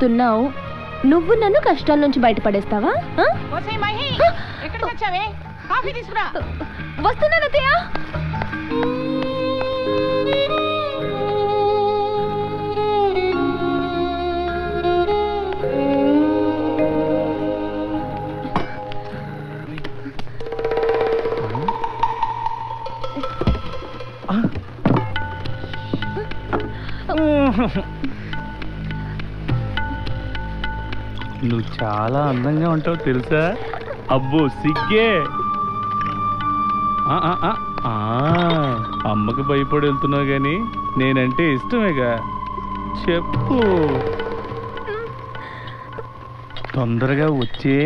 చెప్తున్నావు, నువ్వు నన్ను కష్టాల నుంచి బయటపడేస్తావా? వస్తున్నాను అత్తయ్య. నువ్వు చాలా అందంగా ఉంటావు తెలుసా? అబ్బో సిగ్గే. అమ్మకి భయపడి వెళ్తున్నావు గాని నేనంటే ఇష్టమేగా. చెప్పు, తొందరగా వచ్చే.